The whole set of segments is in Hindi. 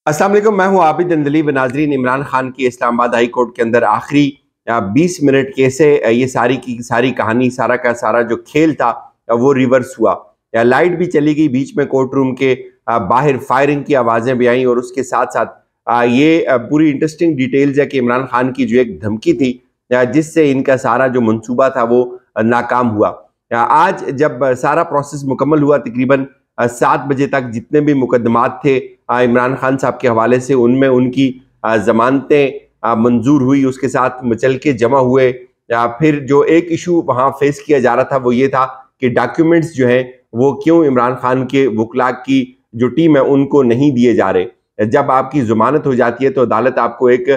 अस्सलाम वालेकुम, मैं हूं आबिद अंदलीब। नाजरीन, इमरान खान की इस्लामाबाद हाई कोर्ट के अंदर आखिरी 20 मिनट कैसे ये सारी की सारी कहानी, सारा का सारा जो खेल था वो रिवर्स हुआ। लाइट भी चली गई बीच में, कोर्ट रूम के बाहर फायरिंग की आवाज़ें भी आई और उसके साथ साथ ये पूरी इंटरेस्टिंग डिटेल्स है कि इमरान खान की जो एक धमकी थी जिससे इनका सारा जो मंसूबा था वो नाकाम हुआ। आज जब सारा प्रोसेस मुकम्मल हुआ, तकरीबन 7 बजे तक जितने भी मुकदमात थे इमरान खान साहब के हवाले से, उनमें उनकी जमानतें मंजूर हुई, उसके साथ मचल के जमा हुए। फिर जो एक इशू वहाँ फेस किया जा रहा था वो ये था कि डॉक्यूमेंट्स जो हैं वो क्यों इमरान खान के वकला की जो टीम है उनको नहीं दिए जा रहे। जब आपकी जमानत हो जाती है तो अदालत आपको एक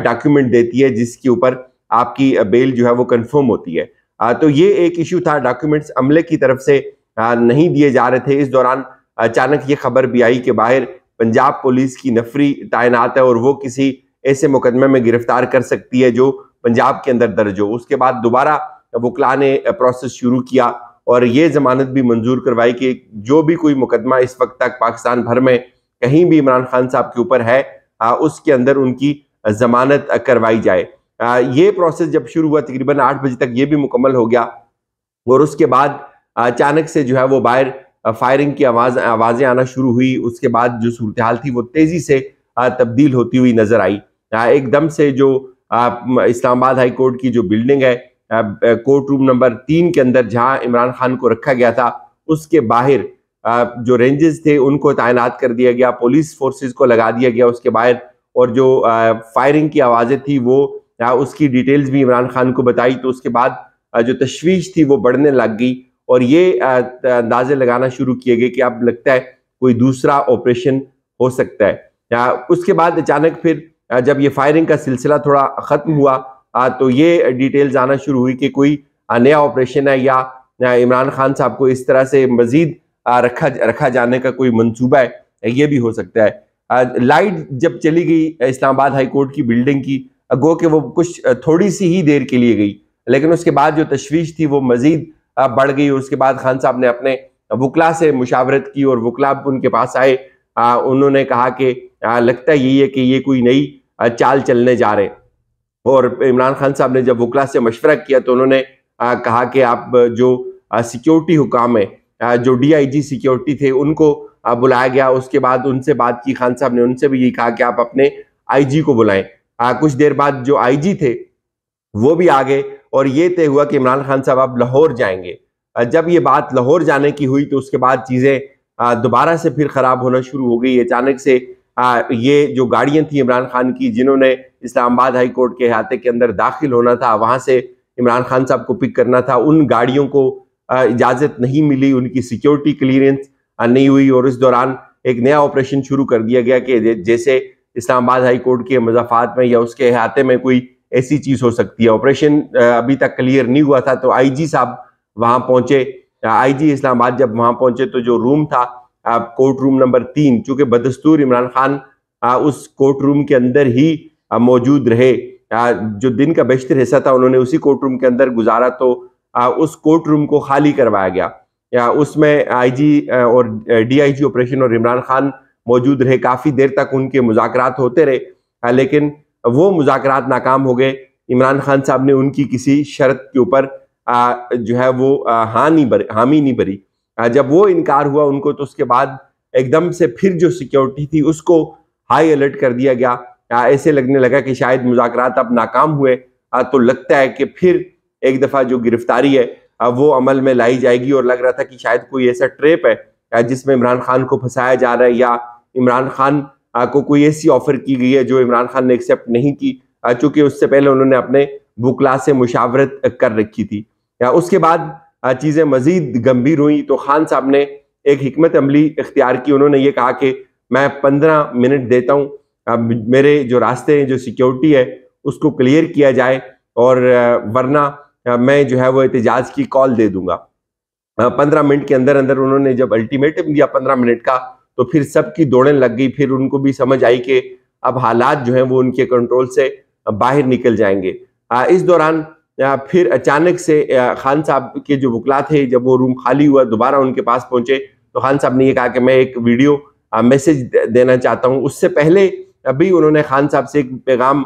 डॉक्यूमेंट देती है जिसके ऊपर आपकी बेल जो है वो कंफर्म होती है। तो ये एक इशू था, डॉक्यूमेंट्स अमले की तरफ से नहीं दिए जा रहे थे। इस दौरान अचानक ये खबर भी आई कि बाहर पंजाब पुलिस की नफरी तैनात है और वो किसी ऐसे मुकदमे में गिरफ्तार कर सकती है जो पंजाब के अंदर दर्ज हो। उसके बाद दोबारा वकला ने प्रोसेस शुरू किया और ये जमानत भी मंजूर करवाई कि जो भी कोई मुकदमा इस वक्त तक पाकिस्तान भर में कहीं भी इमरान खान साहब के ऊपर है उसके अंदर उनकी जमानत करवाई जाए। ये प्रोसेस जब शुरू हुआ तकरीबन 8 बजे तक ये भी मुकम्मल हो गया और उसके बाद अचानक से जो है वो बाहर फायरिंग की आवाज़ें आना शुरू हुई। उसके बाद जो सूरत हाल थी वो तेज़ी से तब्दील होती हुई नजर आई। एकदम से जो इस्लामाबाद हाई कोर्ट की जो बिल्डिंग है, कोर्ट रूम नंबर 3 के अंदर जहां इमरान खान को रखा गया था, उसके बाहर जो रेंजेस थे उनको तैनात कर दिया गया, पुलिस फोर्सेस को लगा दिया गया उसके बाहर। और जो फायरिंग की आवाज़ें थी वो उसकी डिटेल्स भी इमरान खान को बताई। तो उसके बाद जो तशवीश थी वो बढ़ने लग गई और ये अंदाजे लगाना शुरू किए गए कि अब लगता है कोई दूसरा ऑपरेशन हो सकता है। उसके बाद अचानक फिर जब ये फायरिंग का सिलसिला थोड़ा ख़त्म हुआ तो ये डिटेल्स आना शुरू हुई कि कोई नया ऑपरेशन है या इमरान खान साहब को इस तरह से मजीद रखा जाने का कोई मंसूबा है, ये भी हो सकता है। लाइट जब चली गई इस्लामाबाद हाई कोर्ट की बिल्डिंग की, गो कि वो कुछ थोड़ी सी ही देर के लिए गई, लेकिन उसके बाद जो तशवीश थी वो मजीद बढ़ गई। उसके बाद खान साहब ने अपने वकला से मुशावरत की और वकला उनके पास आए। उन्होंने कहा कि लगता यही है कि ये कोई नई चाल चलने जा रहे। और इमरान खान साहब ने जब वकला से मशवरा किया तो उन्होंने कहा कि आप जो सिक्योरिटी हुकाम है, जो DIG सिक्योरिटी थे, उनको बुलाया गया। उसके बाद उनसे बात की, खान साहब ने उनसे भी ये कहा कि आप अपने IG को बुलाएं। कुछ देर बाद जो IG थे वो भी आ गए और ये तय हुआ कि इमरान खान साहब अब लाहौर जाएंगे। जब ये बात लाहौर जाने की हुई तो उसके बाद चीज़ें दोबारा से फिर ख़राब होना शुरू हो गई। अचानक से ये जो गाड़ियाँ थी इमरान खान की, जिन्होंने इस्लामाबाद हाई कोर्ट के अहाते के अंदर दाखिल होना था, वहाँ से इमरान खान साहब को पिक करना था, उन गाड़ियों को इजाज़त नहीं मिली, उनकी सिक्योरिटी क्लियरेंस नहीं हुई। और इस दौरान एक नया ऑपरेशन शुरू कर दिया गया कि जैसे इस्लामाबाद हाई कोर्ट के मज़ाफ़ात में या उसके अहाते में कोई ऐसी चीज हो सकती है। ऑपरेशन अभी तक क्लियर नहीं हुआ था तो IG साहब वहां पहुंचे। IG इस्लामाबाद जब वहां पहुंचे तो जो रूम था कोर्ट रूम नंबर 3, चूंकि बदस्तूर इमरान खान उस कोर्ट रूम के अंदर ही मौजूद रहे, जो दिन का बेशतर हिस्सा था उन्होंने उसी कोर्ट रूम के अंदर गुजारा, तो उस कोर्ट रूम को खाली करवाया गया। उसमें IG और DIG ऑपरेशन और इमरान खान मौजूद रहे। काफी देर तक उनके मुज़ाकरात होते रहे, लेकिन वो मुज़ाकरात नाकाम हो गए। इमरान खान साहब ने उनकी किसी शर्त के ऊपर जो है वो हामी नहीं भरी। जब वो इनकार हुआ उनको तो उसके बाद एकदम से फिर जो सिक्योरिटी थी उसको हाई अलर्ट कर दिया गया। ऐसे लगने लगा कि शायद मुज़ाकरात अब नाकाम हुए, तो लगता है कि फिर एक दफ़ा जो गिरफ्तारी है वो अमल में लाई जाएगी। और लग रहा था कि शायद कोई ऐसा ट्रेप है जिसमें इमरान खान को फंसाया जा रहा है या इमरान खान को कोई ऐसी ऑफर की गई है जो इमरान खान ने एक्सेप्ट नहीं की, चूंकि उससे पहले उन्होंने अपने वकला से मुशावरत कर रखी थी। उसके बाद चीज़ें मजीद गंभीर हुई तो खान साहब ने एक हिकमत अमली इख्तियार की। उन्होंने ये कहा कि मैं 15 मिनट देता हूँ, मेरे जो रास्ते हैं, जो सिक्योरिटी है उसको क्लियर किया जाए और वरना मैं जो है वो एहतजाज की कॉल दे दूंगा। 15 मिनट के अंदर अंदर उन्होंने जब अल्टीमेटम दिया 15 मिनट का, तो फिर सबकी दौड़ें लग गई। फिर उनको भी समझ आई कि अब हालात जो हैं वो उनके कंट्रोल से बाहर निकल जाएंगे। इस दौरान फिर अचानक से खान साहब के जो वकला थे, जब वो रूम खाली हुआ दोबारा उनके पास पहुंचे तो खान साहब ने ये कहा कि मैं एक वीडियो मैसेज देना चाहता हूँ। उससे पहले अभी उन्होंने खान साहब से एक पैगाम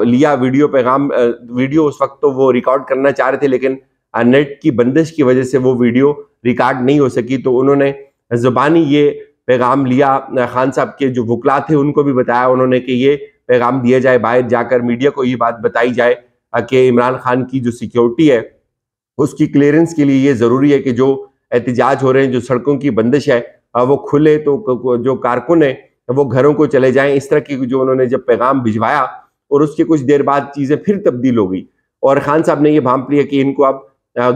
लिया, वीडियो उस वक्त तो वो रिकॉर्ड करना चाह रहे थे, लेकिन नेट की बंदिश की वजह से वो वीडियो रिकॉर्ड नहीं हो सकी। तो उन्होंने जुबानी ये पैगाम लिया, खान साहब के जो वकला थे उनको भी बताया उन्होंने कि ये पैगाम दिया जाए, बाहर जाकर मीडिया को ये बात बताई जाए कि इमरान खान की जो सिक्योरिटी है उसकी क्लियरेंस के लिए ये ज़रूरी है कि जो एहतजाज हो रहे हैं, जो सड़कों की बंदिश है वो खुले, तो जो कारकुन है वो घरों को चले जाएं। इस तरह की जो उन्होंने जब पैगाम भिजवाया और उसके कुछ देर बाद चीज़ें फिर तब्दील हो गई और खान साहब ने ये भांप लिया कि इनको अब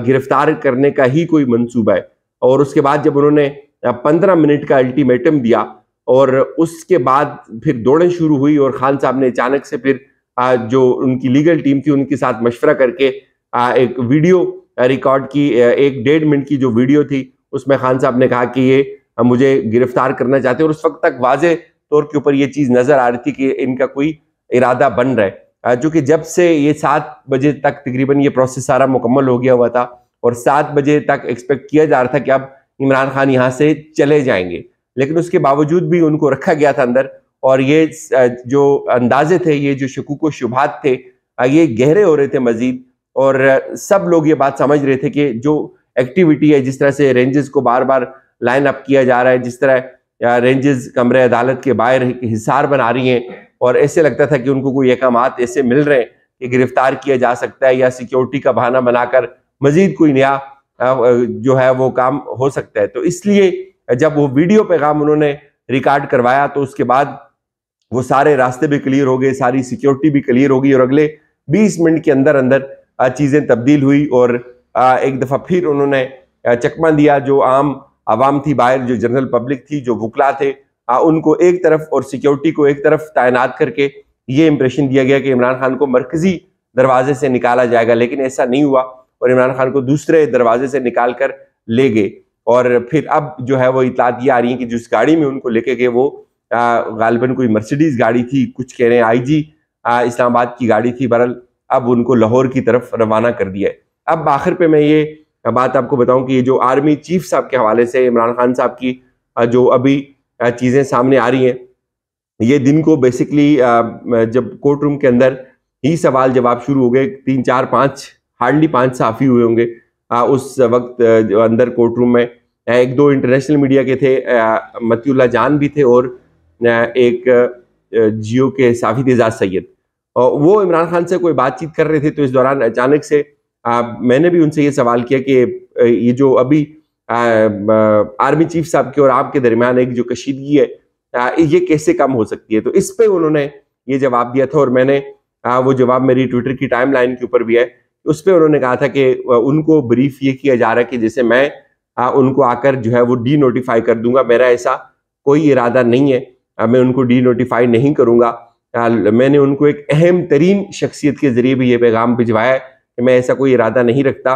गिरफ्तार करने का ही कोई मंसूबा है। और उसके बाद जब उन्होंने 15 मिनट का अल्टीमेटम दिया और उसके बाद फिर दौड़ें शुरू हुई और खान साहब ने अचानक से फिर जो उनकी लीगल टीम थी उनके साथ मशवरा करके एक वीडियो रिकॉर्ड की, 1-1.5 मिनट की जो वीडियो थी उसमें खान साहब ने कहा कि ये मुझे गिरफ्तार करना चाहते हैं। और उस वक्त तक वाजे तौर के ऊपर ये चीज नजर आ रही थी कि इनका कोई इरादा बन रहा है, चूंकि जब से ये 7 बजे तक तकरीबन ये प्रोसेस सारा मुकम्मल हो गया हुआ था और 7 बजे तक एक्सपेक्ट किया जा रहा था कि अब इमरान खान यहाँ से चले जाएंगे, लेकिन उसके बावजूद भी उनको रखा गया था अंदर। और ये जो अंदाजे थे, ये जो शकूक व शुबहात थे, ये गहरे हो रहे थे मजीद। और सब लोग ये बात समझ रहे थे कि जो एक्टिविटी है, जिस तरह से रेंजेस को बार बार लाइन अप किया जा रहा है, जिस तरह रेंजेस कमरे अदालत के बाहर हिसार बना रही हैं और ऐसे लगता था कि उनको कोई अहकामात ऐसे मिल रहे हैं कि गिरफ्तार किया जा सकता है या सिक्योरिटी का बहाना बनाकर मजीद कोई नया जो है वो काम हो सकता है। तो इसलिए जब वो वीडियो पैगाम उन्होंने रिकॉर्ड करवाया तो उसके बाद वो सारे रास्ते भी क्लियर हो गए, सारी सिक्योरिटी भी क्लियर हो गई और अगले 20 मिनट के अंदर अंदर चीजें तब्दील हुई और एक दफा फिर उन्होंने चकमा दिया। जो आम आवाम थी बाहर, जो जनरल पब्लिक थी, जो वकला थे, उनको एक तरफ और सिक्योरिटी को एक तरफ तैनात करके ये इंप्रेशन दिया गया कि इमरान खान को मरकजी दरवाजे से निकाला जाएगा, लेकिन ऐसा नहीं हुआ और इमरान खान को दूसरे दरवाजे से निकाल कर ले गए। और फिर अब जो है वो इतलात ये आ रही है कि जिस गाड़ी में उनको लेके गए वो गालिबन कोई मर्सिडीज गाड़ी थी, कुछ कह रहे हैं IG इस्लामाबाद की गाड़ी थी। बहरहाल अब उनको लाहौर की तरफ रवाना कर दिया है। अब आखिर पे मैं ये बात आपको बताऊं कि ये जो आर्मी चीफ साहब के हवाले से इमरान खान साहब की जो अभी चीज़ें सामने आ रही हैं, ये दिन को बेसिकली जब कोर्ट रूम के अंदर ही सवाल जवाब शुरू हो गए, 3 4 5 हार्डली 5 साफ़ी हुए होंगे उस वक्त जो अंदर कोर्ट रूम में 1-2 इंटरनेशनल मीडिया के थे, मतीउल्लाह जान भी थे और एक जियो के साफी एजाज सैयद, वो इमरान खान से कोई बातचीत कर रहे थे। तो इस दौरान अचानक से मैंने भी उनसे ये सवाल किया कि ये जो अभी आर्मी चीफ साहब के और आपके दरमियान एक जो कशीदगी है ये कैसे कम हो सकती है। तो इस पे उन्होंने ये जवाब दिया था और मैंने वो जवाब मेरी ट्विटर की टाइमलाइन के ऊपर भी है। उस पर उन्होंने कहा था कि उनको ब्रीफ ये किया जा रहा है कि जैसे मैं उनको आकर जो है वो डी नोटिफाई कर दूंगा, मेरा ऐसा कोई इरादा नहीं है, मैं उनको डी नोटिफाई नहीं करूंगा। मैंने उनको एक अहम तरीन शख्सियत के जरिए भी ये पैगाम भिजवाया है कि मैं ऐसा कोई इरादा नहीं रखता,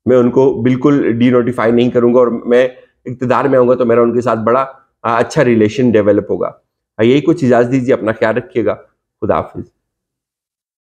मैं उनको बिल्कुल डी नोटिफाई नहीं करूंगा और मैं इक़्तिदार में आऊँगा तो मेरा उनके साथ बड़ा अच्छा रिलेशन डेवलप होगा। यही कुछ इजाज़त दीजिए, अपना ख्याल रखिएगा, खुदा हाफिज़।